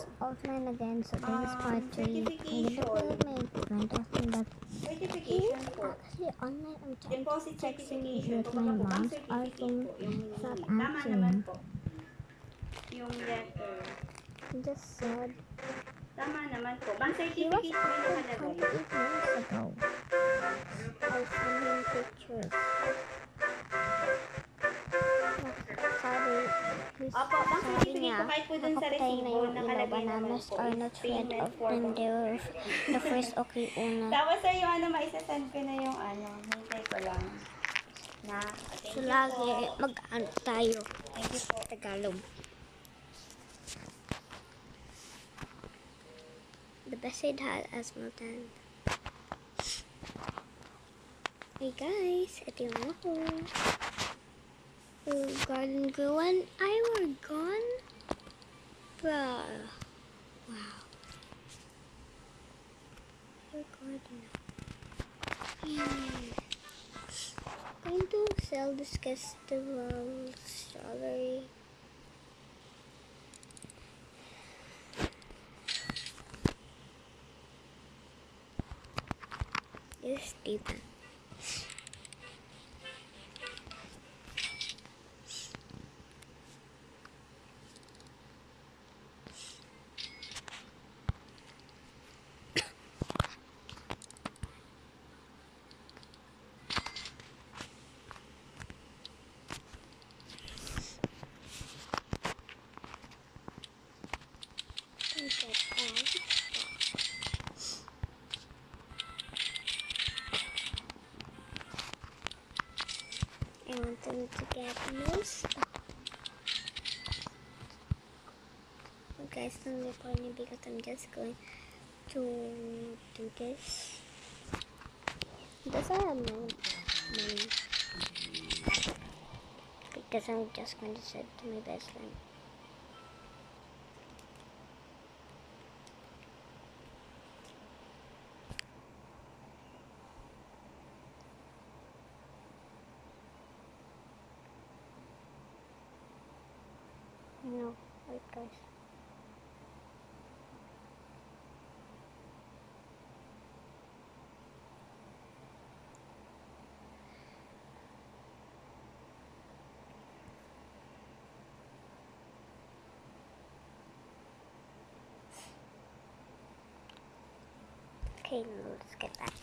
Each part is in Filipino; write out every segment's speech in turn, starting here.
it's offline again, so this is part 3. I'm gonna play Certification. with my friend often, but Certification he's po. actually online. I'm trying to Deposit text him certification with po. my Baka po bank mom's certificate iPhone. po yung He's not hinihingi. Tama naman answering. po. Yung letter. He just said Tama naman po. Bank he was certificate po yung active nakalagay. 28 minutes ago. I sent him pictures. Sabi, Opo, bank sabi certificate niya, po kahit po dun sa nakapatay na resibo, yung ilaw. nakalagay naman Bananas po. are Is not fed payment up for and bank they're the first okay una. Tapos sa yung ano, maisasend ko na yung ano, hintay ko lang. Na, thank So you lagi po. mag-ano tayo. Thank you po. Tagalog. The best side had Asmaltan. Hey guys, ito yung ako. Oh, garden grew and I were gone. Bruh. Wow. Your garden. Yay. Going to sell this festival strawberry. This is Stephen. I want them to get most. Guys, don't record me because I'm just going to do this. Because I have no money. Because I'm just going to send to my best friend. No, wait guys. Okay, let's get back.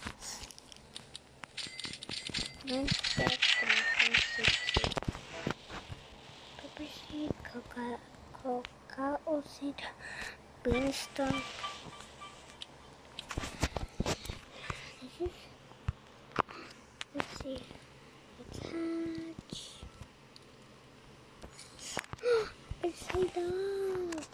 Let's get the mushroom seed. Pepper seed, cacao seed, beanstalk. Let's see. Let's hatch. It's a dog.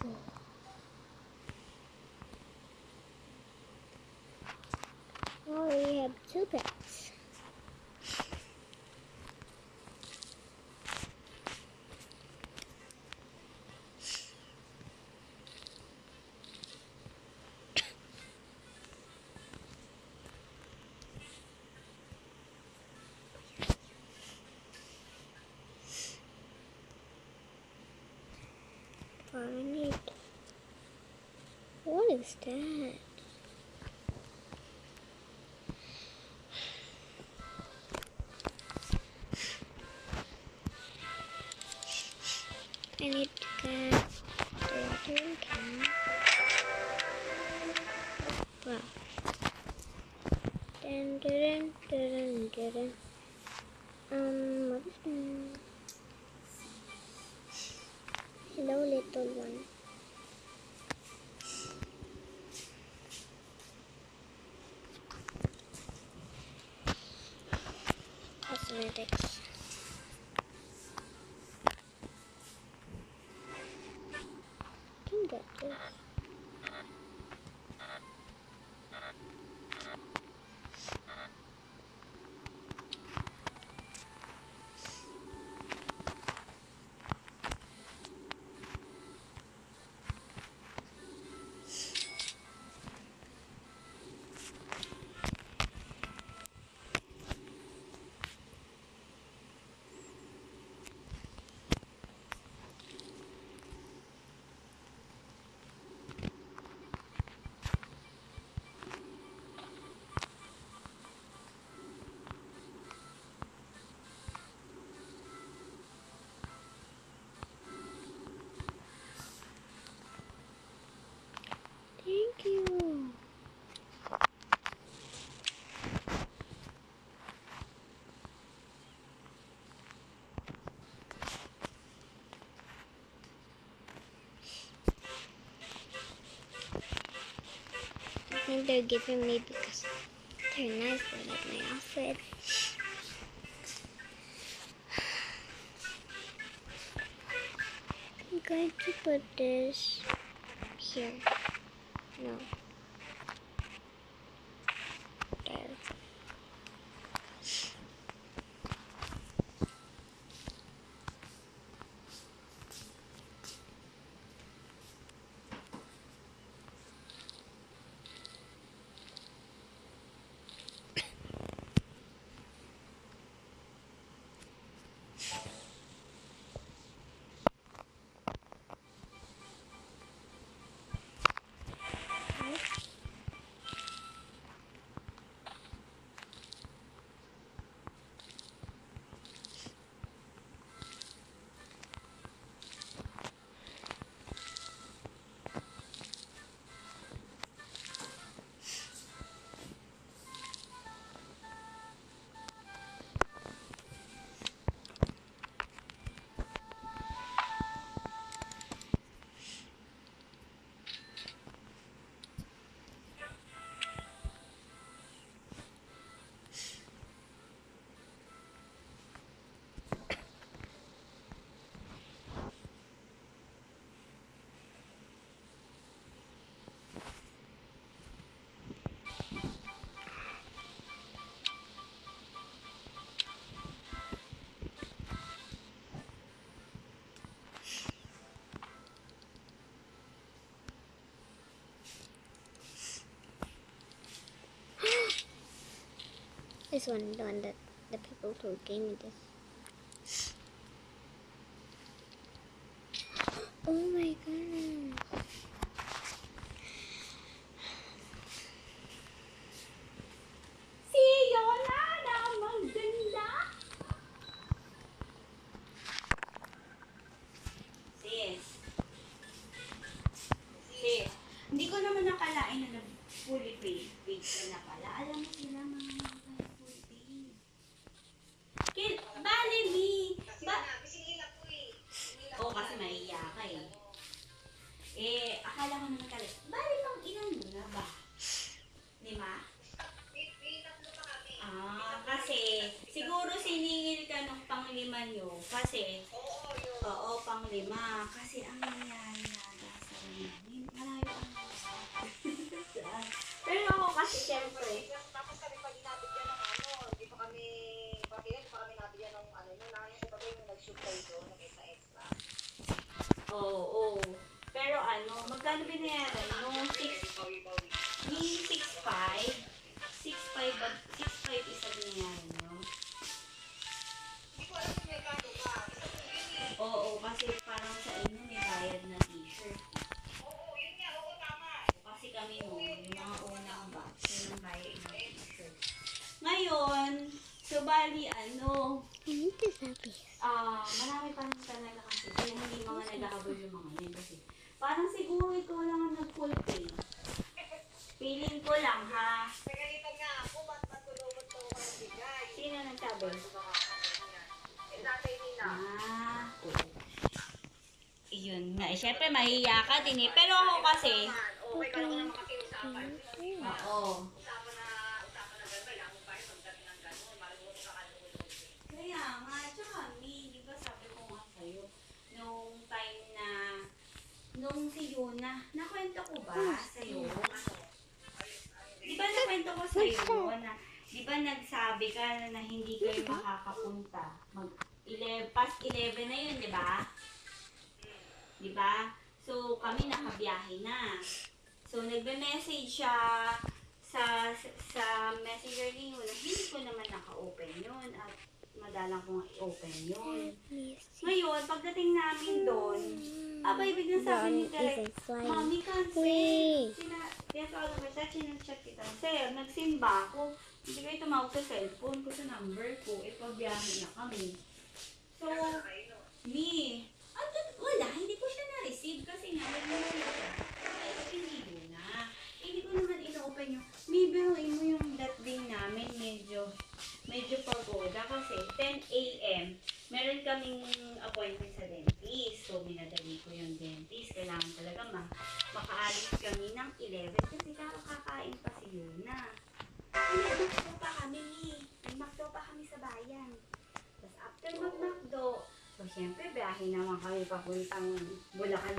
Oh, we have 2 pets. What is that? I need to get the watering can. Wow. Dun, dun, dun, dun, dun. What is that? Hello, little one. Cosmetics. Can get this. they're giving me because they're nice. They like my outfit. I'm going to put this here. No. There. This one, the one that the people who gave me this. Oh my goodness. Si Yola na maganda. Sis. Sis. Hindi ko naman nakalain na fully paid ka na pala. Alam mo sila mga fully paid. Bale, Mi. Oo, kasi mahiya ka eh. Akala ko naman talaga. Bale, pang ilan mo na ba? 5? Kasi siguro siningil ka nung pang-5 nyo. Kasi, oo, pang-5. Kasi ang nangyari na sa namin, malayo ang pero ako kasi syempre. Tapos kami pag inabigyan ng hindi pa kami nabigyan ng yung sabi yung nag-shoot kayo doon, nag-extra. Oo. Pero magkano binayaran? Nung 6, yung 6.5 isa binayaran nyo? Hindi ko alam kung may kano ba. Oo, kasi parang sa inyo may bayad na t-shirt. Oo, yun nga, oo, tama. Kasi kami noon, yung mga unang batch, yung bayad na t-shirt. Ngayon, so bali I need this happy. marami pa rin talaga kasi. Kaya hindi mga nag-aabol yung mga yun kasi. Parang siguro ikaw lang ang nag-full pay. Feeling ko lang ha. Pagalitan nga ako, ba't matulungan to ako ng bigay? Sino nagsabi? Tatay nila. Oo. Iyon nga. Siyempre mahiya ka din eh. Pero ako kasi, Okay ka naman makiusapan. oo. Usapan na gano'n, kailangan mo pa rin pagdating ng gano'n. Marunong ka kalunod. Kaya nga, tsaka di ba sabi ko nga sa'yo, nung time na, nung si Yuna, nakwento ko ba sa'yo? Di ba nakwento ko sa'yo na, di ba nagsabi ka na hindi kayo makakapunta? Past 11 na yun, di ba? Di ba? So, kami nakabiyahe na. So, nagbe-message siya sa messenger ni Yuna. Hindi ko naman naka-open yun at madalang kong i-open yun. Ngayon, pagdating namin doon, abay, biglang sabi ni Terek, Mami, cancel. Kaya sa alam ko, chinachat kita. Sir, nagsimba ako. Hindi kayo tumawag sa cellphone ko sa number ko. Pabiyahe na kami. So, wala, hindi ko siya na-receive kasi nga, nagmamala siya. Ay, hindi ko na. Hindi ko naman ino-open yung, biruin mo yung that day namin, medyo pagoda kasi 10 a.m. meron kaming appointment sa dentist. So, minadali ko yung dentist. Kailangan talaga makaalis kami ng 11 kasi kakakain pa si si Yuna. Nagmakdo pa kami. Nagmakdo pa kami sa bayan. Tapos after mag-makdo, so syempre biyahe naman kami papuntang Bulacan.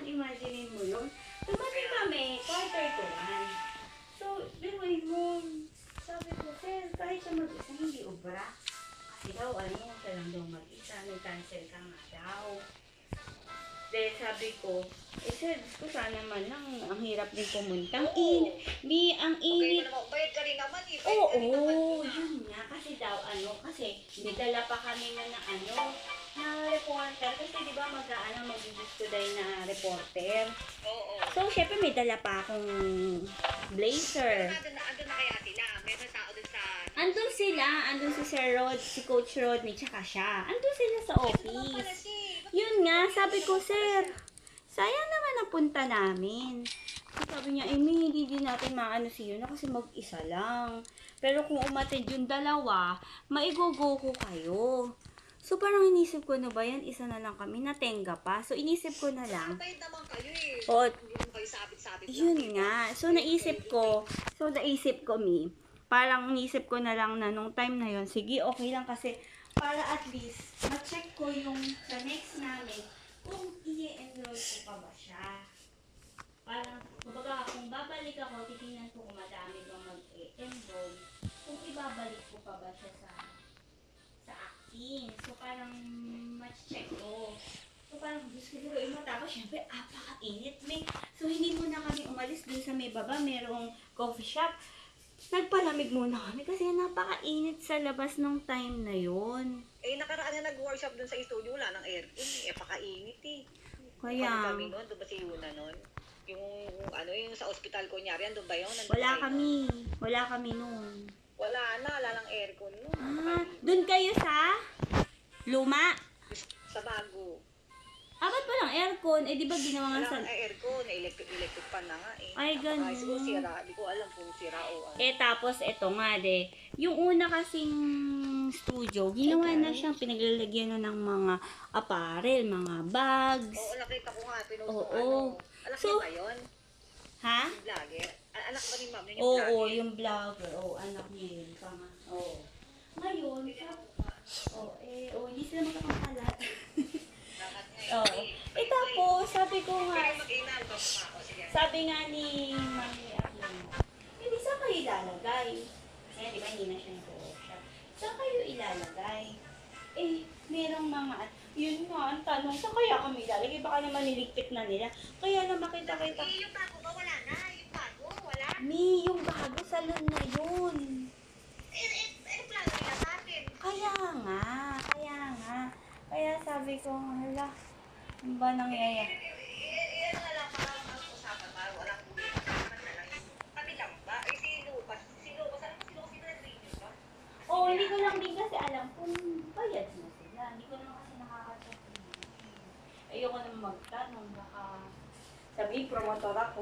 Imagine mo yun. Dumating kami, 1:45. So, biruin mo. Sabi ko, sir, kahit siya mag-isa, hindi ubra. Kasi daw, siya lang daw mag-isa. Nag-cancel ka nga daw. Dahil sabi ko, sir, ko sana man lang, ang hirap din pumunta. Ang init. Bayad ka rin naman eh. Oo, yun nga. Kasi daw, kasi may dala pa kami na na reporter. Kasi di ba mag-gusto na reporter. Oo. So, syempre may dala pa akong blazer. Andun na kaya sila. Meron tao dun sa... Andun si Sir Rod, si Coach Rodney, tsaka siya. Andun sila sa office. Yun nga, sabi ko, sir, sayang naman ang punta namin. So, sabi niya, Amy, hindi din natin maano si Yuna kasi mag-isa lang. Pero kung umatid yung dalawa, maigogo ko kayo. So, parang inisip ko na ba yan, isa na lang kami, natenga pa. So, inisip ko na lang. Bayad naman kayo eh. O, Hindi naman kayo sabit-sabit lang. yun nga. So, naisip ko, parang inisip ko na lang na nung time na yun, sige, okay lang kasi para at least ma-check ko yung sa next namin kung i-enroll ko pa ba siya. Parang, kumbaga, kung babalik ako, titingnan ko kung madami bang mag-enroll, kung ibabalik ko pa ba siya sa acting. So, parang ma-check ko. So, parang gusto ko yung matapos, syempre, apaka-init. So, hindi muna kami umalis dun sa may baba, merong coffee shop. Nagpalamig muna kami kasi napaka-init sa labas nung time na yon. Nakaraan na nag-workshop dun sa studio, wala ng aircon eh. Pakainit eh. Kaya, Kami noon, doon ba si Yuna noon? Yung sa ospital ko nyari, doon ba yun? wala kami noon. Wala ng aircon noon. Dun kayo sa luma? Sa bago. Ba't walang aircon? Di ba ginawa nga Wala sa... aircon, electric pan na nga eh. Ay, ganun. Siguro sira, di ko alam kung sira o ano. Tapos eto nga yung una kasing studio, ginawa na siyang pinaglalagyan na ng mga apparel, mga bags. Oo, nakita ko nga, pinost Oo. ko Anak So, niya ba yun? Ha? Yung vlogger? Anak ba ni ma'am yun yung Oo, vlogger? yung vlogger. Anak niya yun. Ngayon, hindi sila magkakapalat. Tapos, sabi ko nga, sabi nga ni Mami Aquino, hindi saan kayo ilalagay? Di ba hindi na siya nag-workshop. Saan kayo ilalagay? Merong mga, yun nga, ang tanong, saan kaya kami ilalagay? Baka naman niligpit na nila. Kaya na makita-kita. Yung bago ba wala na? Yung bago wala? Yung bago, salon na yun. Plano nila sa atin. Kaya nga. Kaya sabi ko, hala, ano ba nangyayari? Yan na lang parang ang usapan ba? Walang buhay. Kami lang ba? Si Lucas, alam mo si Lucas, pinag-review ba? Hindi ko lang din kasi alam kung bayad na sila. Hindi ko naman kasi nakakacheck. Ayoko naman magtanong, baka sabi, promotor ako.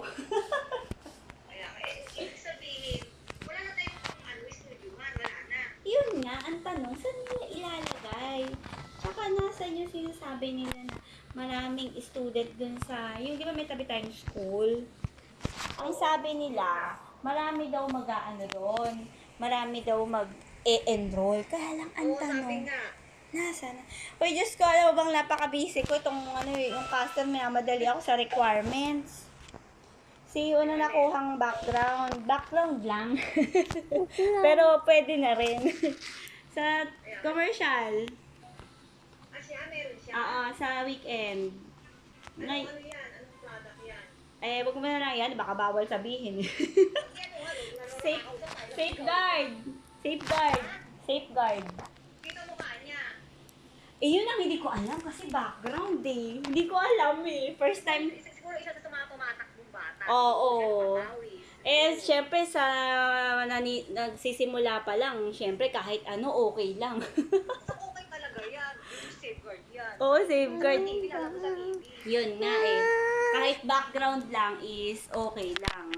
Kaya, ibig sabihin, wala na tayong studio man, wala na. Yun nga, ang tanong, saan nila ilalagay? Tsaka nasa yung sinasabi nila na maraming student dun sa, yung di ba may tabi tayong school? Ang sabi nila, marami daw mag-aano doon, marami daw mag-e-enroll. Kaya lang ang Oo, sabi tanong, nga. nasaan na? Uy, Diyos ko, alam mo bang napaka-busy ko itong yung custom, minamadali ako sa requirements. Una nakuhang background lang. Pero pwede na rin. Sa commercial. Meron siya. Sa weekend. Ano yan? Anong product yan? Wag mo na lang yan, baka bawal sabihin. Safeguard. Kita mo ka niya. Yun ang hindi ko alam kasi background eh. Hindi ko alam eh. First time. Siguro isa sa mga tumatakbong bata. Oo. Syempre nagsisimula pa lang, syempre kahit ano okay lang. So, okay talaga yan. Safeguard yan. Oo, safeguard. TV, alam ko sa TV. Yun nga eh. Kahit background lang is okay lang.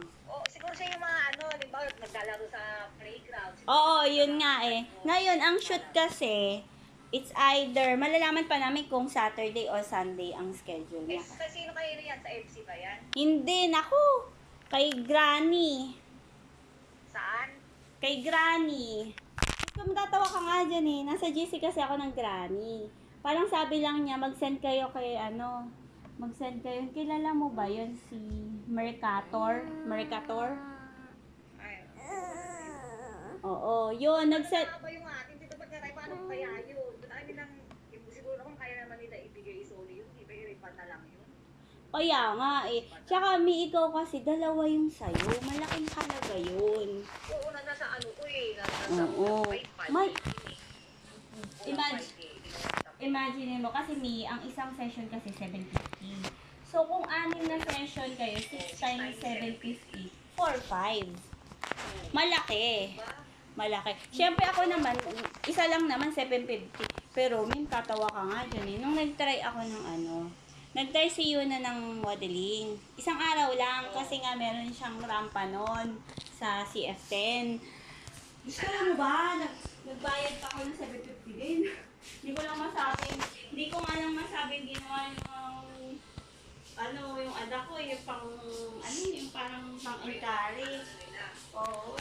Siguro siya yung mga halimbawa, naglalaro sa playground. Oo, yun nga eh. Ngayon, ang shoot kasi, it's either, malalaman pa namin kung Saturday o Sunday ang schedule niya. Sa sino kayo yan? Sa MC ba yan? Hindi, naku! Kay Granny. Saan? Kay Granny. Kung tatawa ka nga dyan eh. Nasa GC kasi ako ng Granny. Parang sabi lang niya, mag-send kayo kay mag-send kayo. Kilala mo ba yun? Si Mercator? Mercator? Ay, Oo, yun. Nag-send. ano ba yung atin? Dito ba tayo? Paano kaya yun? Doon nilang, siguro kung kaya naman nila ibigay isoli yun, iba i-refund na lang yun. Kaya nga eh. Tsaka mi ikaw kasi, dalawa yung sayo. Malaking halaga yun. Oo, nasa ano ko eh. Nasa Oo. 5-5. May- Imagine mo, kasi ang isang session kasi 750. So, kung 6 na session kayo, 6 times 750, 4-5. Malaki. Malaki. Siyempre ako naman, isa lang naman 750. Pero, min, tatawa ka nga dyan eh. Nung nag-try ako ng nag-try si Yuna ng modeling. Isang araw lang, kasi nga meron siyang rampa noon sa CF10. Gusto mo ba? Nagbayad pa ako ng 750 din. Hindi ko lang masabing ginawa yung ada ko, yung yung parang pang-encourage. Oo.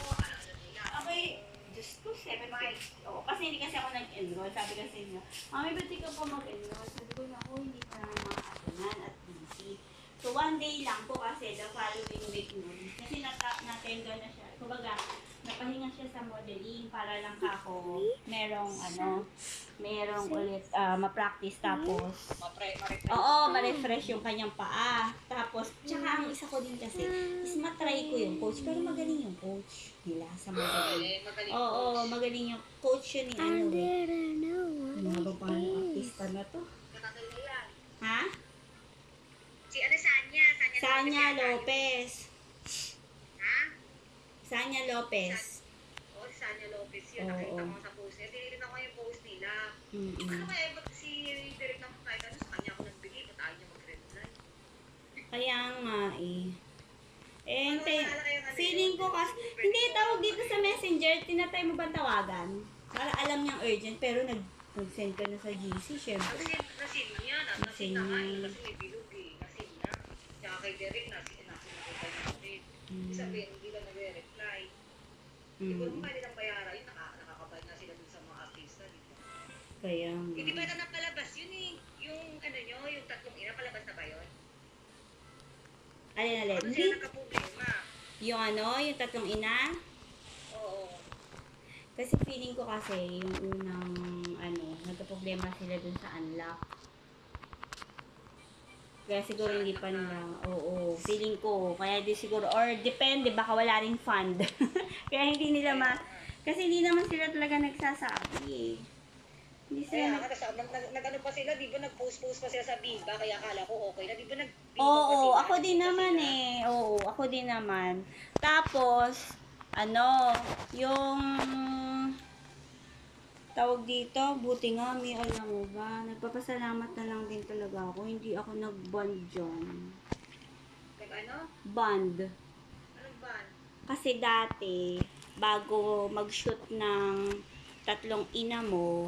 Okay, Diyos ko, 750. Oo, kasi hindi kasi ako nag-enroll. Sabi kasi niya, Mami, ba't di ka pa mag-enroll? Sabi ko, naku, hindi pa naman makakatunan at busy. So, one day lang po kasi the following week nun. Kasi natenga na siya. Kumbaga, napahinga siya sa modeling para lang ako merong ulit ma-practice tapos oo, ma-refresh yung kanyang paa. Tapos, tsaka ang isa ko din kasi is matry ko yung coach. Pero magaling yung coach nila sa modeling. Oo, magaling yung coach yun ni Mga babae artista na to. Ha? Si ano, Sanya? Sanya Lopez. Ha? Sanya Lopez. Oo, si Sanya Lopez yun. Oo. Nakita ko sa post niya. Tinignan ko yung post nila. Ano kaya, ba't si Derek ng kahit ano, sa kanya ako nagbigay, ba't ayaw niya mag-reply? Kaya nga eh. Ano, naalala kayo nga Feeling ko kasi, hindi tawag dito sa messenger, tinatry mo ba tawagan? Para alam niyang urgent, pero nag-send ka na sa GC, syempre. Nasin niya, nasin na nga eh, kasi may bilog eh, nasin na. Tsaka kay Derek, nasin na rin. Sabihin, hindi ka nag-reply. Hindi ko naman pwede ng bayaran yun, nakakabayad na sila dun sa mga artista. Kaya nga. Hindi ba ito napalabas yun eh? Yung ano nyo, yung tatlong ina, palabas na ba yun? Alin? Ano sila nagka-problema? Yung tatlong ina? Oo. Kasi feeling ko kasi, yung unang, nagka-problema sila dun sa unlock. Kaya siguro hindi pa nila, oo, feeling ko, kaya di siguro, or depende, baka wala ring fund. Kaya hindi nila kasi hindi naman sila talaga nagsasabi eh. Hindi Kaya sila, nga, nag-ano pa sila, di ba nag-post-post pa sila sa Viva, kaya akala ko okay na, di ba nag-Viva oo, pa sila? ako din naman eh. Oo, ako din naman. Tapos, yung tawag dito, buti nga, may alam mo ba, nagpapasalamat na lang din talaga ako. Hindi ako nag-bond dyan. Nag-ano? Bond. Anong ban? Kasi dati, bago mag-shoot ng tatlong ina mo,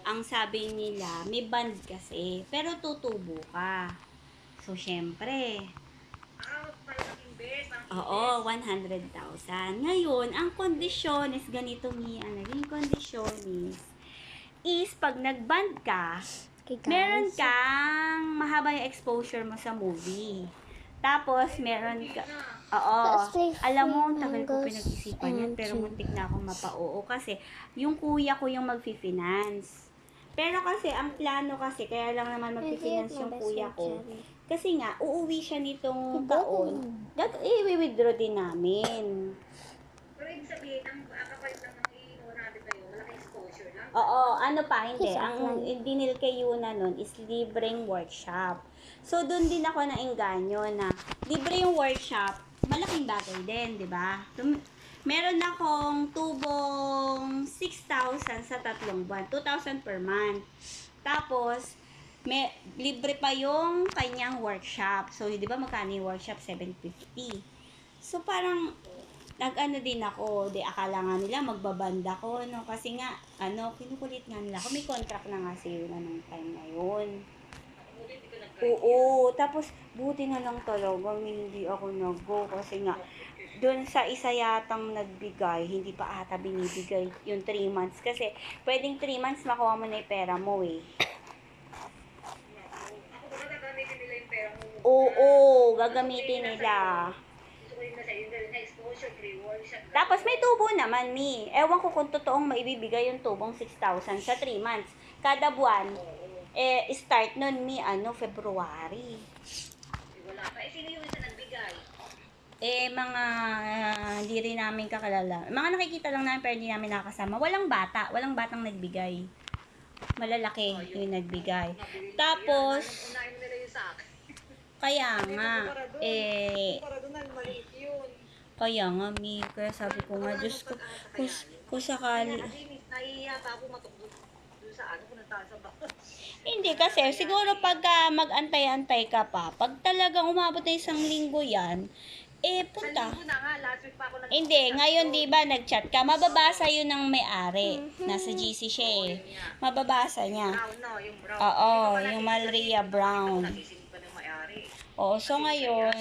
ang sabi nila, may band kasi, pero tutubo ka. So, syempre, Parang invest, oo, 100,000. Ngayon, ang kondisyon is ganito, Mia. Naging kondisyon is pag nag-band ka, meron kang mahaba yung exposure mo sa movie. Tapos, meron ka, oo, alam mo, ang tagal ko pinag-isipan yan, pero muntik na akong mapa-oo kasi yung kuya ko yung mag-finance. Pero kasi, ang plano kasi, kaya lang naman mag-finance yung kuya ko. Kasi nga, uuwi siya nitong taon. I-withdraw din namin. Pero ibig sabihin, ang kapalit lang ng iinuwan natin kayo, malaking exposure lang. Oo, hindi. Ang dinil kay Yuna nun is libreng workshop. So, dun din ako naengganyo na libre yung workshop, malaking bagay din, di ba? Meron akong tubong 6,000 sa 3 buwan. 2,000 per month. Tapos, libre pa yung kanyang workshop. So, di ba magkano yung workshop? 750. So, parang, nag-ano din ako. Akala nga nila magbabanda ko, no? Kasi nga, kinukulit nga nila ako. May contract na nga si Yuna nung time na yun. Oo, tapos buti na lang talaga hindi ako nag-go kasi nga doon sa isa yatang nagbigay, hindi pa ata binibigay yung 3 months kasi pwedeng 3 months makuha mo na yung pera mo eh. Ako ba gagamitin nila yung pera mo? Oo, gagamitin nila. Gusto ko yung nasa yun dahil na-exposure, reward siya. Tapos may tubo naman, Mi. Ewan ko kung totoong maibibigay yung tubong 6,000 sa 3 months. Kada buwan, start nun, Mi, February. Wala pa. Sino yung isa nagbigay? Mga hindi rin namin kakalala. Mga nakikita lang namin pero hindi namin nakakasama. Walang bata. Walang batang nagbigay. Malalaki yung nagbigay. Tapos, Unahin mo nila yung sa akin. kaya nga, Para doon, maliit yun. kaya nga, Mi. Kaya sabi ko nga, Diyos ko, kung sakali. Nahihiya pa ako matukbo doon sa kung nataas sa baka. Hindi kasi, siguro pagka mag-antay-antay ka pa, pag talagang umabot na 1 linggo yan, punta. Sa linggo na nga, last week pa ako Hindi, ngayon di ba nag-chat ka, mababasa yun ng may-ari. Nasa GC siya eh. Mababasa niya. Brown, no? Yung brown. Oo, yung Malria Brown. Nagising pa ng may-ari. Oo, so ngayon,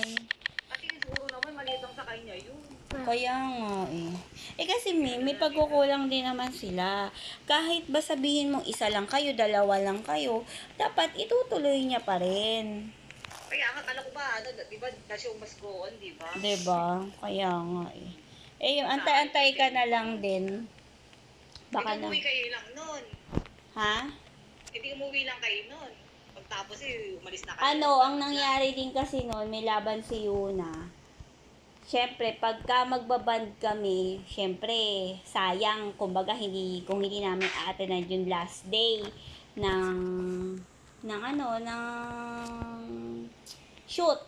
Kasi siguro naman maliit lang sa kanya yun. kaya nga eh. Kasi may pagkukulang din naman sila. Kahit ba sabihin mong isa lang kayo, 2 lang kayo, dapat itutuloy niya pa rin. Kaya nga, kala ko ba, di ba, kasi yung mas go on, di ba? Diba? Kaya nga eh. Yung antay-antay ka na lang din. Baka na. Umuwi kayo lang nun. Ha? Umuwi lang kayo nun. Pagtapos umalis na kayo. Ang nangyari din kasi noon, may laban si Yuna. Siyempre, pagka magbaband kami, siyempre, sayang, kumbaga, kung hindi namin a-attend yung last day ng shoot.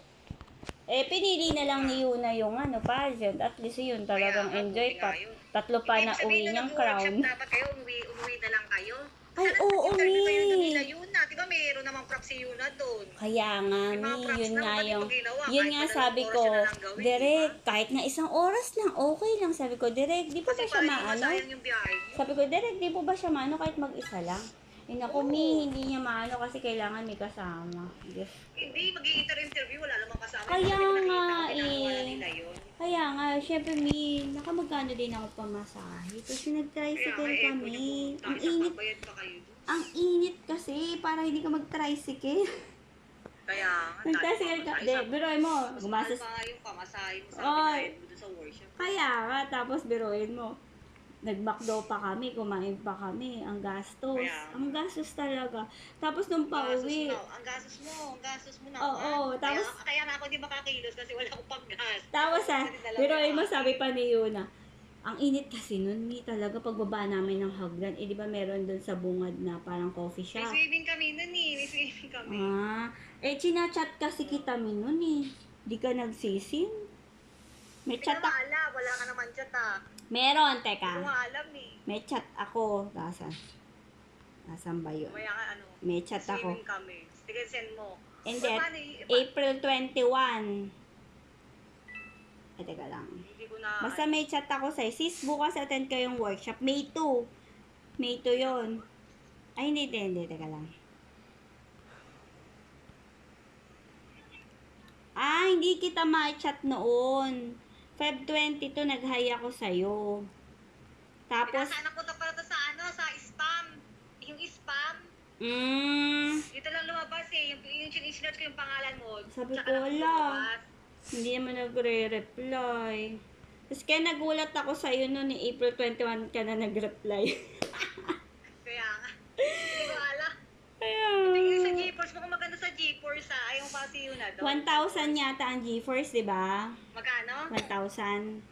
Pinili na lang ni Yuna yung pageant. At least yun, talagang enjoy pa. 3 pa na uwi niyang crown. Dapat kayo, umuwi na lang kayo. Ay, oo, Mi. Mi. Yuna. Di ba mayroon namang props si Yuna doon? Kaya nga, May mga Mi, props yun na, nga bakit yung, mo ginawa? yun Kahit nga dalawang sabi oras ko, yun na lang gawin, Direk, diba? kahit nga 1 oras lang, okay lang. Sabi ko, Direk, di po ba Kasi siya parang maano? masayang yung biyahe niyo. Sabi ko, Direk, di po ba siya maano kahit mag-isa lang? Naku, Mi, hindi niya maano kasi kailangan may kasama. Yes. Hindi, mag-i-interview, wala namang kasama. Kaya Hindi ko nga nakita kung ginagawa eh. nila yun. Kaya nga, syempre, Mi, nakamagkano din ako pamasahe. Tapos nag-tricycle kami. Ang init, Bayad pa kayo doon. ang init kasi, para hindi ka mag-tricycle. Kaya nga. Nag-tricycle ka, biruin mo, gumastos. Pa nga yung pamasahe mo sa Oy. pinayad mo doon sa workshop. Kaya nga, tapos biruin mo. Nag-McDo pa kami, kumain pa kami. Ang gastos. Kaya. Ang gastos talaga. Tapos nung pauwi. Ang gastos mo na. Oo, tapos. Kaya nga ako di makakilos kasi wala akong paggas. Tapos biruin mo, sabi pa ni Yuna, ang init kasi nun, Mi, talaga pagbaba namin ng hagdan. Di ba meron dun sa bungad na parang coffee May shop? swimming kami nun eh. May swimming kami. Chinachat kasi kita mi nun eh. Di ka nagsisin. May Hindi chat ko alam. Wala ka naman chat ah. Meron, Hindi teka. ko nga alam eh. May chat ako. Nasaan ba yun? Kaya nga May chat ako. swimming kami. Sige, send mo. Hindi, Paano April 21. Teka lang. Hindi ko na. Basta may chat ako sa'yo. Sis, bukas attend kayong workshop. May 2. May 2 yun. Ay, hindi. Teka lang. Hindi kita ma-chat noon. Feb 22, nag-hi ako sa'yo. Tapos, Pinasaan ko to pala to sa sa spam. Yung spam. Dito lang lumabas eh. Yung sinerch ko yung pangalan mo. Sabi tsaka ko, lang wala. lumabas. Hindi naman nagre-reply. Tapos kaya nagulat ako sa'yo noon, April 21 ka na nag-reply. Kaya nga. Hindi ko alam. Kaya, Tingin sa GeForce mo kung maganda sa GeForce ha. Ayaw pa si Yuna daw. 1,000 yata ang GeForce, di ba? Magkano? 1,000.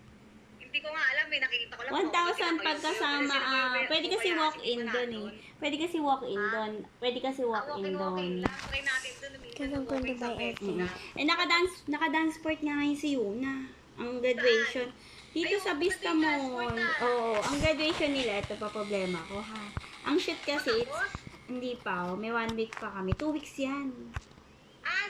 Hindi ko nga alam eh. Nakikita ko lang. 1,000 pagkasama. Pwede kasi walk-in doon eh. Pwede kasi walk-in doon. Pwede kasi walk-in Walking doon. lang. Try natin doon. Kailan ko na ba Naka-dance sport nga ngayon si Yuna. Ang graduation. Dito sa Vista Mall. Oo, ang graduation nila, ito pa problema ko ha. Ang shoot kasi, hindi pa, may 1 week pa kami. 2 weeks yan.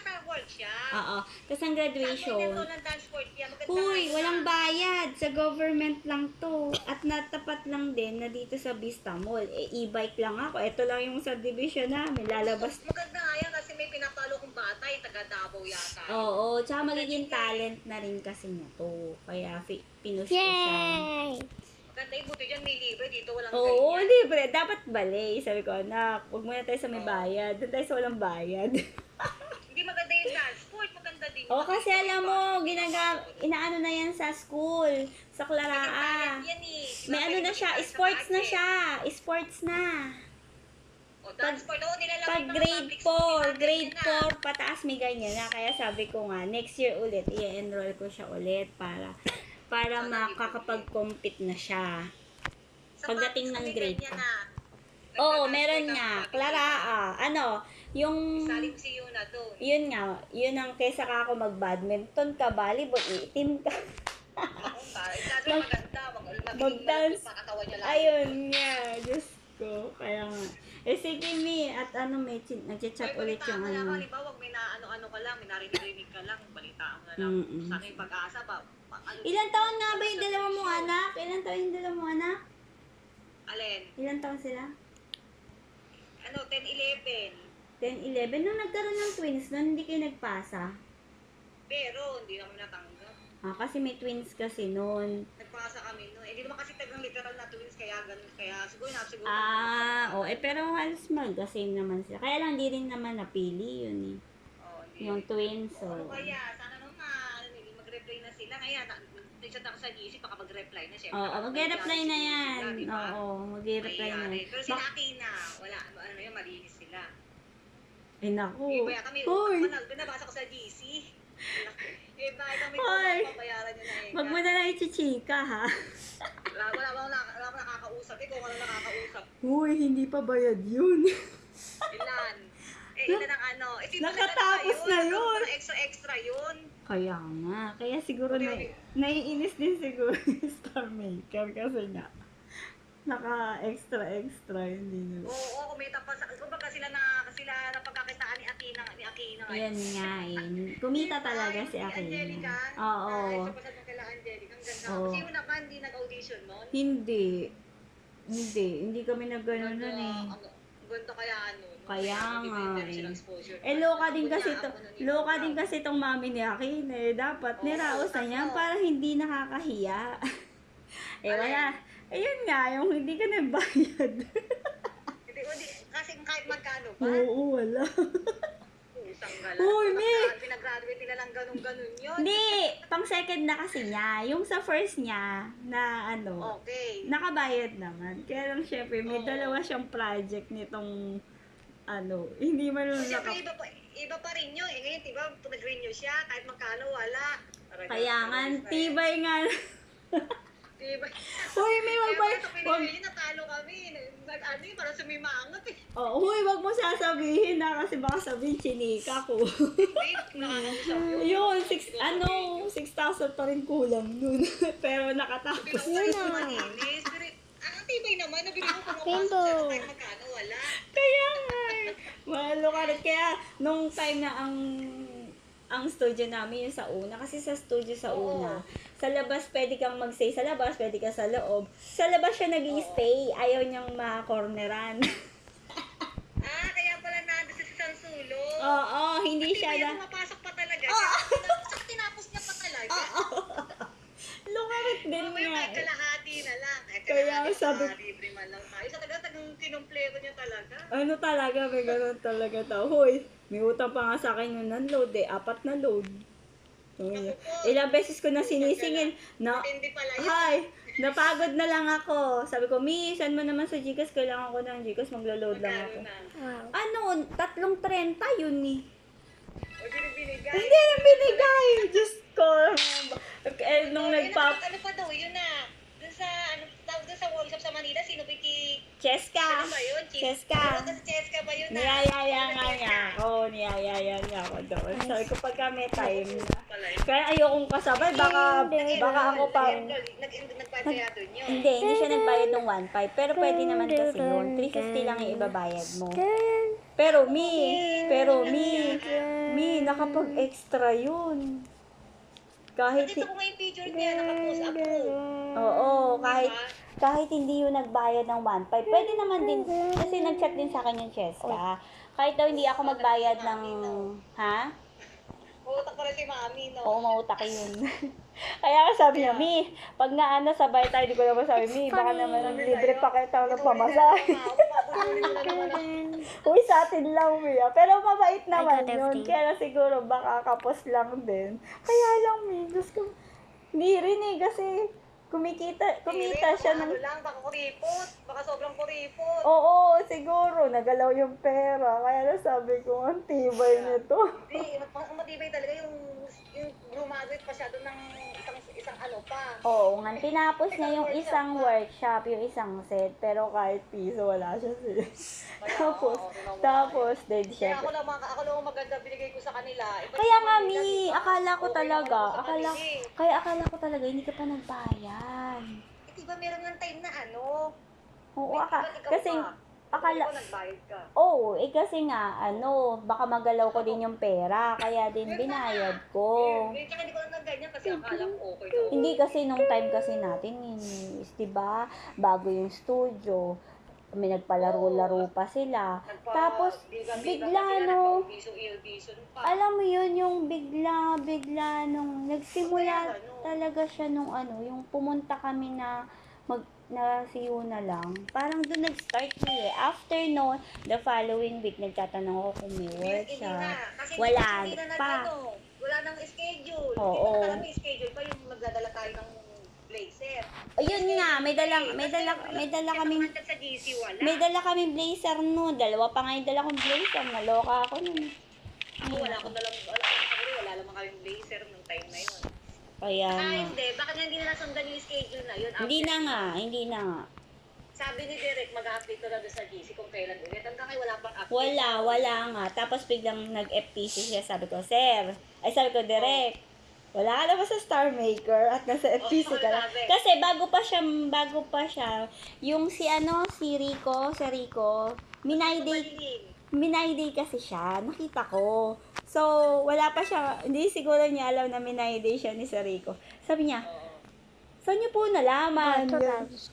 Sa workshop. Oo. Tapos ang graduation, Ito ng dance sport yan. Uy, walang bayad. Sa government lang to. At natapat lang din na dito sa Vista Mall. E-bike lang ako. Ito lang yung subdivision namin. Lalabas. Maganda nga yan kasi may pinapalo kong bata. mababaw yata. Oo, tsaka magiging talent na rin kasi niya to. Kaya pinush ko siya. Yay! Maganda yung buti dyan, may libre dito, walang Oo, ganyan. libre. Dapat balay. Sabi ko, anak, huwag muna tayo sa may bayad. Doon tayo sa walang bayad. Hindi maganda yung dance sport, maganda din. Oo, kasi alam mo, inaano na yan sa school. Sa Claraa. Yan eh. May ano na siya, sports na siya. Sports na. O, dance sport, oo, nilalagay Pag mga grade public school 4, natin grade yan, ah. 4, pataas may ganyan na. Kaya sabi ko nga, next year ulit, i-enroll ko siya ulit para makakapag-compete na siya. Sa Pagdating public ng school, grade ganyan, 4. ah. Oo, Nagda-dance meron sport nga. ang public Clara, ano, yung, Salim si Yuna doon. yun nga, yun ang kesa ka ako mag-badminton ka, volleyball, itim ka. Ako, kaso maganda. Mag-dance. Makatawan niya lang. Ayun nga, Diyos ko. Kaya nga. Eh sige, Mi, at ano, may nag-chat ulit yung ano. Halimbawa, may na-ano ka lang, may narinig ka lang, balitaan mo na lang. Mm-mm. Sana yung pag-asa ba? Ilan taon nga ba yung dalawa mong anak? Ilan taon yung dalawa mong anak? Alin? Ilan taon sila? Ano, 10-11. 10, 11. Nung nagkaroon ng twins, nun hindi kayo nagpasa. Pero, hindi naman natanggap. Kasi may twins kasi noon. Nagpasa kami no. Hindi naman kasi tagang literal na twins, kaya ganun. Kaya siguro Pero halos mag-same naman sila. Kaya lang, di rin naman napili yun eh. Oh, hindi. Yung twins, so. Ano kaya? Sana naman, mag-reply na sila. Kaya, nag-chat ako sa GC, baka mag-reply na siya. Oo, mag-reply na yan. Oo, mag-reply na. Pero sila Akina, wala, ano yun, malinis sila. Eh, naku. Kaya kami, Hoy! binabasa ko sa GC. Bakit kami Hoy! papayaran nyo na eh. Wag mo na lang ichichika, ha? Wala akong nakakausap. Ikaw wala nakakausap. Uy, hindi pa bayad yun. Ilan? Ilan ang ano? Nakatapos na yun. Extra yun. Kaya nga. Kaya siguro naiinis din siguro yung star maker kasi nga. Naka-extra, hindi nila. Oo, kumita pa sa... Kumbaga sila napagkakitaan ni Akina. Ayan nga eh. Kumita talaga si Akina. Oo. Isa pa sa kila Angelica. Ang ganda. Oo. Kasi yun naman, hindi nag-audition nun. Hindi kami nag-gano'n nun eh. Ang ganda kaya ano. Kaya nga eh. Exposure. Loka din kasi itong mami ni Akina eh. Dapat niraos na niya para hindi nakakahiya. Wala. Ayun nga, yung hindi ka nagbayad. Kasi kahit magkano ba? Oo, wala. Usang gala. Uy, Mi! Pinagraduate nila lang ganun yun. Hindi, pang second na kasi niya. Yung sa first niya, na ano, Okay. nakabayad naman. Kaya lang syempre, may dalawa siyang project nitong, ano, hindi man lang Siyempre, iba pa rin yun. Ngayon, diba, nag-renew siya, kahit magkano, wala. Kaya nga, tibay nga. Diba? Uy, may magbayad. Natalo kami. Ano yun, parang sumimangot eh. Huy, wag mo sasabihin na kasi baka sabihin chinika ko. Nakakausap yun. Yun, 6,000 pa rin kulang nun. Pero nakatapos. Malinis. Ang tibay naman, nabili mo pumapasok Rainbow. siya kahit magkano, wala. Kaya nga eh. Mahalo ka rin. Kaya nung time na ang studio namin yung sa una. Kasi sa studio sa una, sa labas pwede kang mag-stay sa labas, pwede ka sa loob. Sa labas siya nag-i-stay. Ayaw niyang ma-corneran. Kaya pala nandun sa isang sulong. Oo, hindi siya na... Pumapasok pa talaga. Saka tinapos niya pa talaga. Lukarit din Mamaya nga. kahit kalahati na lang. Kaya sabi... Libre man lang tayo. Sa taga kinumplero niya talaga. Ano talaga, may ganun talaga tao. Hoy, may utang pa nga sa akin yung non-load eh. 4 na load. Ilang beses ko na sinisingil. Hindi pala yun. Hi, napagod na lang ako. Sabi ko, Mi, send mo naman sa Gcash. Kailangan ko ng Gcash. Maglo-load lang ako. Wow. Ano, 3.30 yun eh. O di rin binigay. Hindi na binigay. Diyos ko. Nung nagpap... Ano pa daw, yun na. Dun sa, dun sa workshop sa Manila, sino Vicky? Cheska. Ano ba yun? Cheska. Ano sa Cheska ba yun? Niyayaya nga niya ako. Niyayaya niya ako doon. Sabi ko, pagka may time na. Kaya ayokong kasabay. Baka ako pang... Nagpapaya dun yun. Hindi siya nagbayad ng 1.5. Pero pwede naman kasi yun. 350 lang yung ibabayad mo. Pero Mi, nakapag-extra yun. Kahit... Dito ko nga yung picture niya, nakapost ako. Oo, kahit hindi yung nagbayad ng 1.5, pwede naman din, kasi nag-chat din sa akin yung Cheska. Kahit daw hindi ako magbayad ng, ha? Utak pa rin si Mami, no? Oo, mautak yun. Kaya nga sabi niya, Mi, pag nga sabay tayo, di ko naman sabi, Mi, baka naman libre pa kita ng pamasahe. Uy, sa atin lang, Mi. Pero mabait naman got yun. everything. Kaya siguro baka kapos lang din. Kaya lang, Mi, Diyos ko. Hindi rin kasi kumita siya ng... Ano lang, baka kuripot. Baka sobrang kuripot. Oo, siguro, nagalaw yung pera. Kaya na sabi ko, ang tibay nito. Hindi, matibay talaga yung graduate pa siya doon ng isang ano pa. Oo nga, tinapos niya yung isang workshop, yung isang set, pero kahit piso wala siya tapos, then Kaya siya. ako lang maganda binigay ko sa kanila. Iba Kaya naman nga, nila, Mi, diba? akala ko Okay talaga, naman ako sa kanila eh. akala ko talaga, hindi ka pa nagbayad. Eh, diba meron ng time na ano? Oo, Ba't ikaw kasi, pa? akala, Ikaw nagbayad ka. oo, kasi nga, baka magalaw ko din yung pera, kaya din binayad ko. Tsaka hindi ko lang nagganyan kasi akala ko okay na. Hindi kasi nung time kasi natin, is, diba, bago yung studio, may nagpalaro-laro pa sila. Tapos, bigla no, alam mo yun, yung bigla nung nagsimula talaga siya nung yung pumunta kami na na si Yuna lang. Parang doon nag-start niya eh. After noon, the following week, nagtatanong ako kung may workshop. Wala pa. Wala nang schedule. Oo. Hindi pa namin schedule pa yung magdadala tayo ng blazer. Ayun nga, may dala kaming Sa GC wala. may dala kaming blazer no. Dalawa pa nga yung dala kong blazer. Naloka ako nun. Ako wala akong dalang, wala naman kaming blazer nung time na yun. Kaya nga. Hindi. Bakit hindi na nasundan yung schedule na yun? Hindi na nga. Sabi ni Derek, mag-update ko lang doon sa GC kung kailan ulit. Hanggang ngayon wala pang update. Wala nga. Tapos biglang nag-FPC siya. Sabi ko, sabi ko, Direk, wala ka naman sa Star Maker at nasa FPC ka lang. sabi. Kasi bago pa siya, yung si Rico, Minayday kasi siya. Nakita ko. So, wala pa siya, hindi siguro niya alam na Minayday siya ni Rico. Sabi niya, saan niyo po nalaman?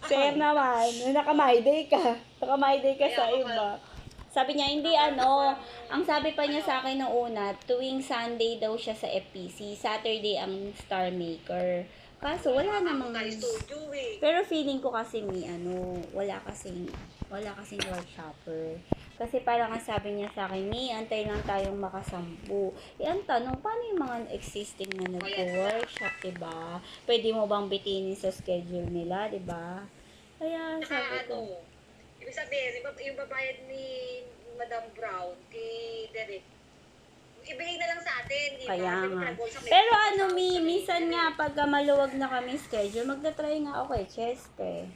Sir naman, naka-Mayday ka. Naka-Mayday ka sa iba. Sabi niya, hindi ang sabi pa niya sa akin noong una, tuwing Sunday daw siya sa FPC, Saturday ang Star Maker. Kaso wala namang, pero feeling ko kasi wala kasing workshopper. Kasi parang ang sabi niya sa akin, antay lang tayong makasampu. Ang tanong, paano yung mga existing na nag-workshop, diba? Pwede mo bang bitinin sa schedule nila, diba? Kaya sabi ko, ibig sabihin, yung babayad ni Madam Brown, kay Derek, ibigay na lang sa atin, di ba? kaya Di ba nga. pinag-usap, may Pero pinag-usap minsan sa nga, pagka maluwag na kami schedule, magta-try nga ako Cheste.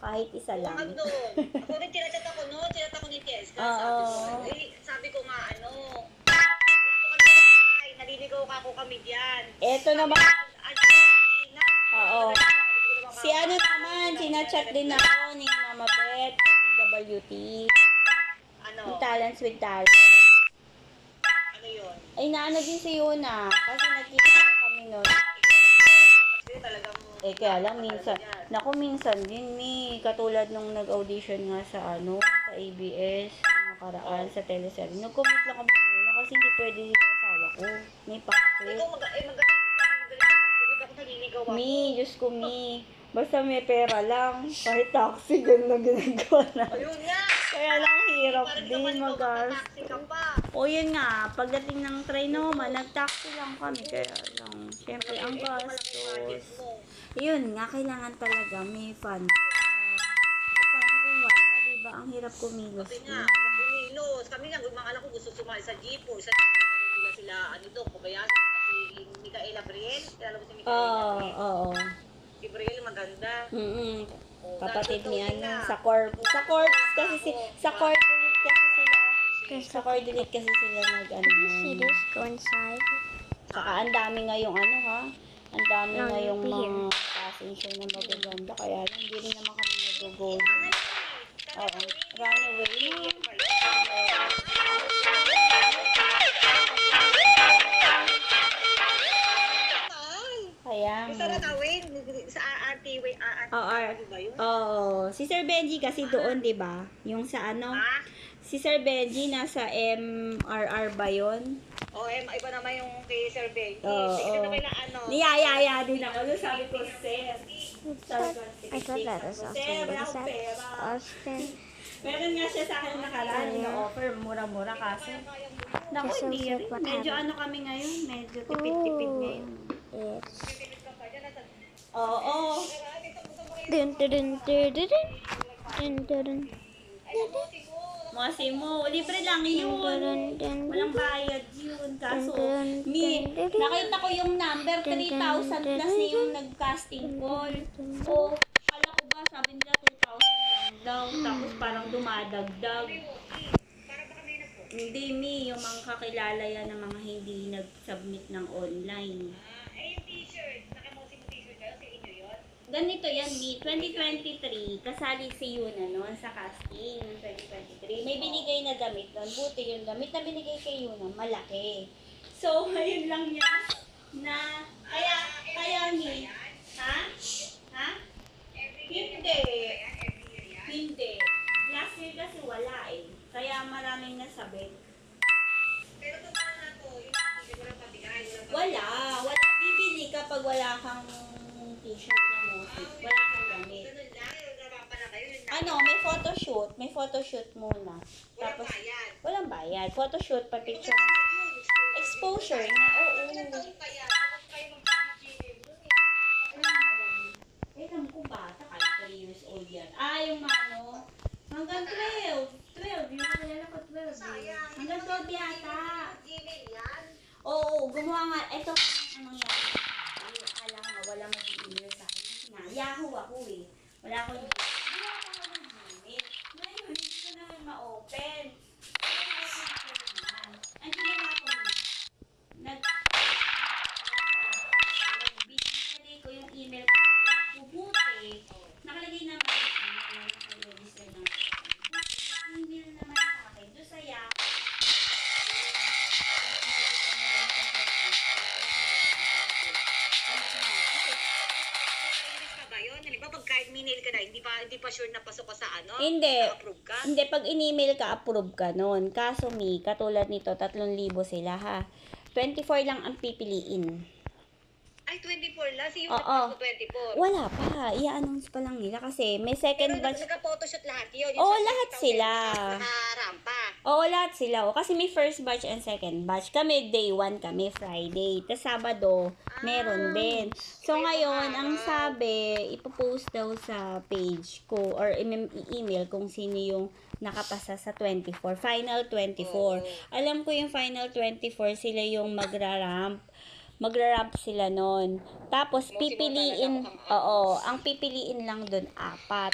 Kahit isa lang. Ako rin tinachat ako ni Tieska. Oo. Sabi ko nga, wala po kami ay, naliligaw ka ako kami diyan. Eto naman, oo. Si naman, sinachat din ako ni Mama Beth, PWT. Yung Talents with Talents. Ano yun? Ay, din si Yuna. Kasi nagkita kami nun. Kasi talagang Kaya lang minsan din katulad nung nag-audition nga sa sa ABS, nakaraan sa teleserye. Nag-commit lang kami muna kasi hindi pwede yung asawa ko. May pasok. ikaw magaling ako naliligaw ako. Diyos ko, basta may pera lang. Kahit taxi, ganun na ginagawa na. Ayun nga. Kaya lang hirap Parang din naman ikaw mag-gas. makataksi ka pa. O yun nga, pagdating ng Trinoma, nag-taxi lang kami. Kaya lang, syempre ang gastos. Yun nga, kailangan talaga may fund. Paano kung wala, diba? Ang hirap kumilos. Sabi nga, kumilos. Kami nga, mga anak ko gusto sumali sa Jeepo. Sa Jeepo nila sila, Kobayashi, si Micaela Briel. Kaya mo si Micaela Briel. Oo. Si Briel maganda. Kapatid ni sa Corp. Sa Cordilit kasi sila See this? Go inside. Saka ang dami ngayong ang dami No, ngayong here. mga passenger na magaganda. Kaya lang, hindi rin naman kami nag-go. Oo. Runaway. Kaya Sa Ranawin, sa RT-Way, ba yun? Si Sir Benji kasi doon, di ba? Yung sa Ha? si Sir Benji nasa MRR ba yun? O, iba naman yung kay Sir Benji. Oo. Ito naman na ano. Niyayaya din ako. Doon sabi ko, sir. I thought that was Sir, Austin, wala but is akong that pera. Austin? Meron nga siya sa akin nakaraan, ino-offer, mura-mura kasi. Naku, Kasi hindi said rin. what Medyo happened. ano kami ngayon, medyo tipid-tipid Oh, ngayon. yes. Oo. Dun dun dun dun dun dun dun dun Mga simo, libre lang yun. Walang bayad yun. Kaso, nakita ko yung number, 3,000 plus na yung nag-casting call. O, kala ko ba, sabi nila 2,000 lang daw. Tapos parang dumadagdag. Hindi, Mi, yung mga kakilala yan ng mga hindi nag-submit ng online. Yung t-shirt. Nakamosi mo t-shirt kayo. Sa inyo yun? Ganito yan, Mi. 2023, kasali si Yuna noon sa casting ng 2023. May binigay na damit noon. Buti yung damit na binigay kay Yuna, malaki. So, ngayon lang yan na, kaya Mi. Ha? Ha? Hindi. Hindi. Last year kasi wala eh. Kaya maraming nasabit. Pero kung parang na to, yung t-shirt, walang pabigay. Wala. Bibili kapag wala kang t-shirt na motif. Wala kang damit. Ganun lang. Yung nabapa na kayo. Yung Ano, may photoshoot muna. Tapos, bayad. walang bayad. Photoshoot, pa-picture. Ano yun? Exposure nga, oo. Ilang taon kaya? Tapos kayo mag-GM dun eh. Alam ko bata, kahit 3 years old yan. Yung ano, hanggang 12. 12, yung nalala ko 12. Sayang. Hanggang 12 yata. Gmail yan. Oo, gumawa nga. Ito, ano yan. Akala ko nga, wala mag-email sa akin. Kasi nga, Yahoo ako eh. Wala akong gumawa ko nga ng Gmail. Ngayon, hindi ko naman ma-open. Ang ginawa ko na, binigay ko yung email ko ng Yahoo. Buti, nakalagay naman naka-register ng email naman sa akin. Doon sa Yahoo. Ka ba yun? Halimbawa, pag kahit minil ka na, hindi pa sure na pasok ka sa ano? Hindi. Na-approve ka? Hindi, pag in-email ka, approve ka nun. Kaso, Mi, katulad nito, 3,000 sila, ha. 24 lang ang pipiliin. Ay, 24 lang. Si yung Oo. nagpasok 24. Wala pa. I-announce pa lang nila kasi may Pero second batch. nagka-photoshoot lahat yun. Oo, lahat sila. Nakarampa. Oo, lahat sila. O, kasi may first batch and second batch. Kami, day 1 kami, Friday. Tapos Sabado, meron din. So, ngayon, ang sabi, ipopost daw sa page ko or i-email kung sino yung nakapasa sa 24. Final 24. Alam ko yung final 24, sila yung magra-ramp sila nun. Tapos, pipiliin, ang pipiliin lang dun, 4.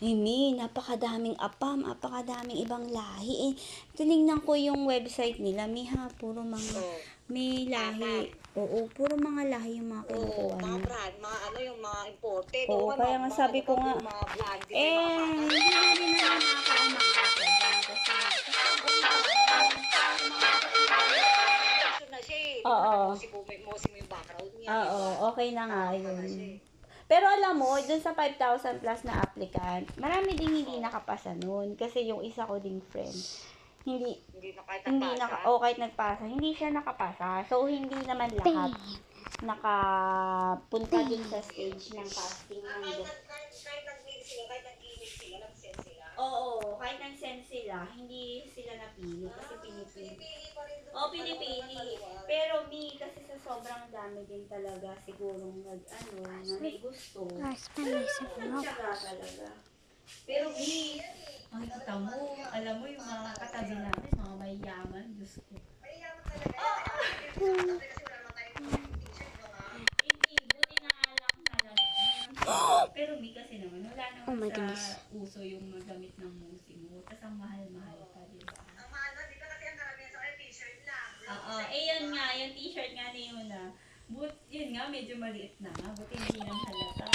Mimi, napakadaming apam, napakadaming ibang lahi. Tinignan ko yung website nila, Miha, puro mga, may lahi. Oo, puro mga lahi yung mga kinukuha Mga niya. brand, mga ano yung mga imported. Oo, kaya nga sabi ko nga, Mga blondie. hindi na rin naman ako ang makasa dyan. Kasi, na siya eh. Oo. Mosi mo yung background niya. oo, okay na nga yun. Pero alam mo, dun sa 5,000 plus na applicant, marami ding hindi nakapasa nun. Kasi yung isa ko ding friend, hindi kahit nagpasa, hindi siya nakapasa. So, hindi naman lahat nakapunta dun sa stage ng casting. Kahit nag-mail sila, kahit nag-email sila, nag-send sila. Oo, kahit nag-send sila, hindi sila napili kasi pinipili. Pinipili. Pero kasi sa sobrang dami din talaga sigurong na may gusto. I spend myself in Nagtsaga talaga. Pero makikita mo, alam mo yung mga katabi namin, mga mayayaman, Diyos ko. Hindi, buti na nga lang talaga. Pero kasi naman, wala Oh my naman goodness. sa uso yung magamit ng musimo. Tapos ang mahal-mahal pa, di ba? Ang mahal na, di ba kasi ang karamihan sa kanya t-shirt lang. Yun nga, yung t-shirt nga ni Yuna. Yun nga, medyo maliit na nga. Buti hindi nang halata.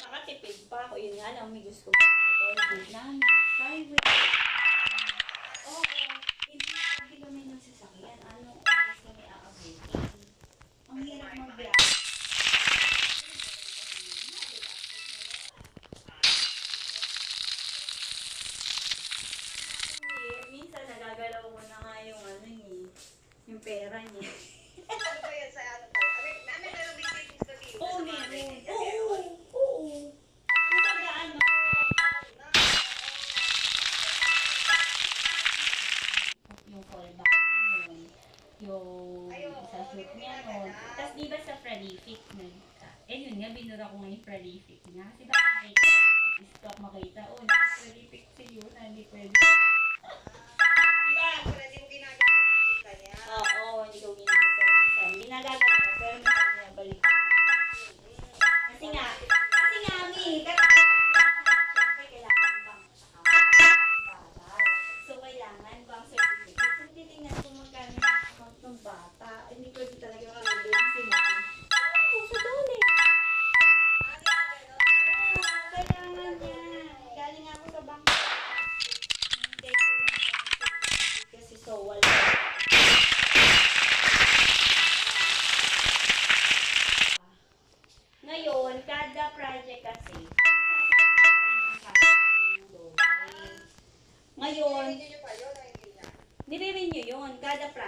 Nakatipid pa ako. Yun nga lang, may gusto ko ito. Good namin. Skyway. Oo. Hindi kami ng sasakyan. Anong oras kami aabutin? Ang hirap mag-biyahe.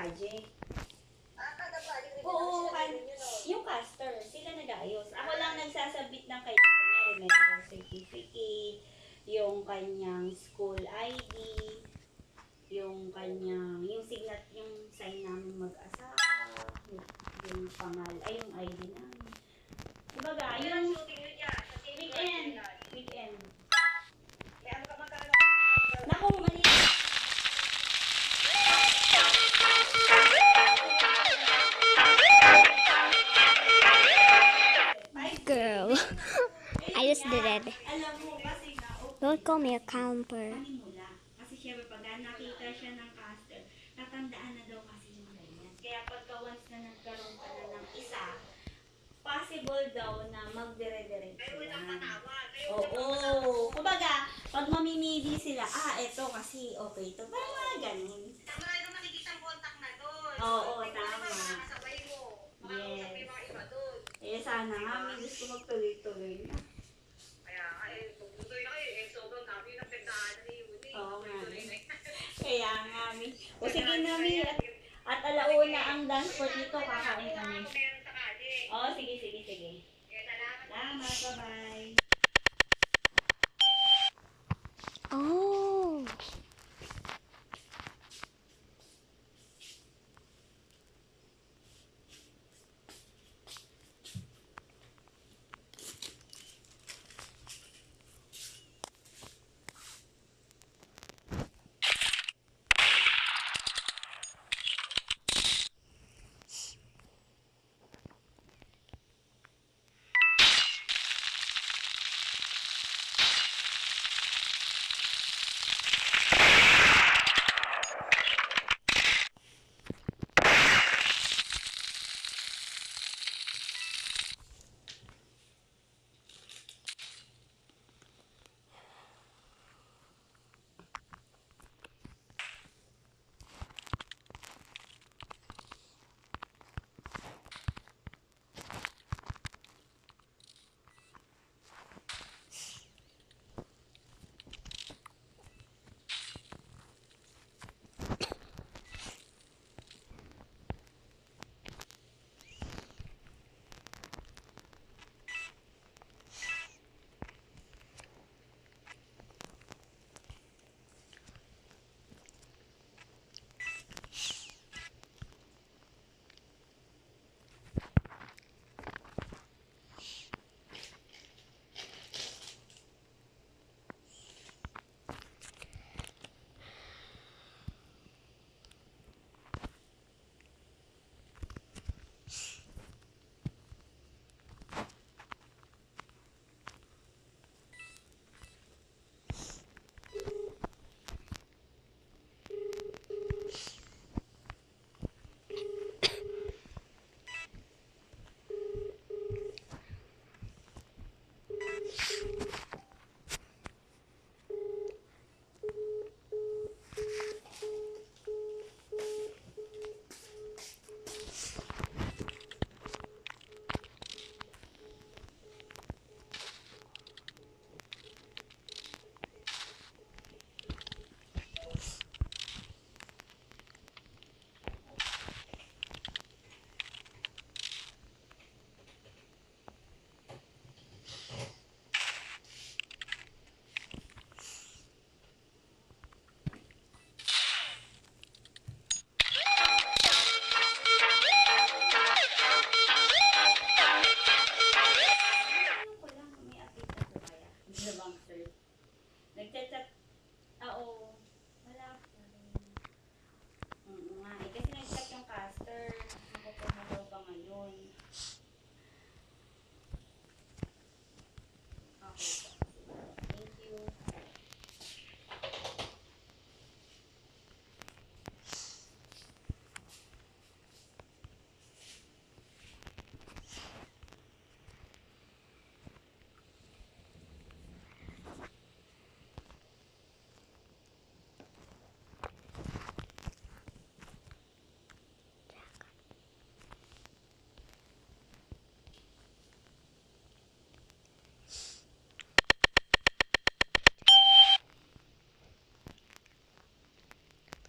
project. Kada project, hindi Oo, naman sila yun, no? yung caster, sila nag-aayos. Ako lang nagsasabit ng kanyang medical certificate, yung kanyang school ID, yung kanyang, yung sign namin mag-asawa, yung yung ID namin. Kumbaga, Kailan yung shooting nyo dyan? Sa same weekend, project. weekend. Kaya ano ka magkano ka? Naku, mali. Girl. I just did it. Alam mo, kasi nga, Don't call me a camper. panimula. Kasi syempre, pag nakita siya ng caster, tatandaan na daw kasi yung ganyan. Kaya pagka once na nagkaroon ka na ng isa, possible daw na magdire-diretso Pero walang yan. patawad. Oo. Kumbaga, pag mamimili sila, eto kasi okay to. Parang mga ganun. Tama na yung makikita ang contact na doon. Oo, Ikaw tama. naman, makakasabay mo. Makakausap mo yung mga iba doon. Eh, sana nga, may gusto magtuloy-tuloy na. Kaya nga eh, pagbutoy na kayo, eh, sobrang dami yung napagdaan ni Uni. Oo nga. Tuloy na yun. Kaya nga, Mi. O sige na, Mi. At alauna ang dance sport nito, kakain kami. Kung meron sa kali. Oo, sige, sige, sige. Kaya salamat. Salamat, bye-bye. Oh.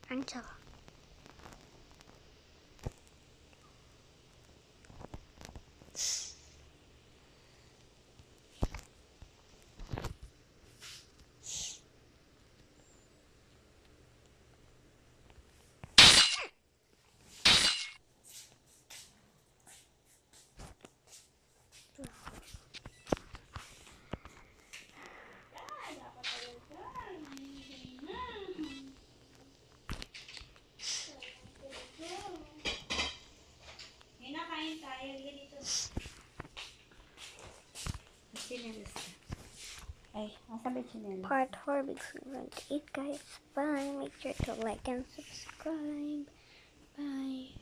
Ang sarap. Chinelas ka. Ay, nasa ba yung chinelas? Part 4 between 1 to 8, guys. Bye. Make sure to like and subscribe. Bye.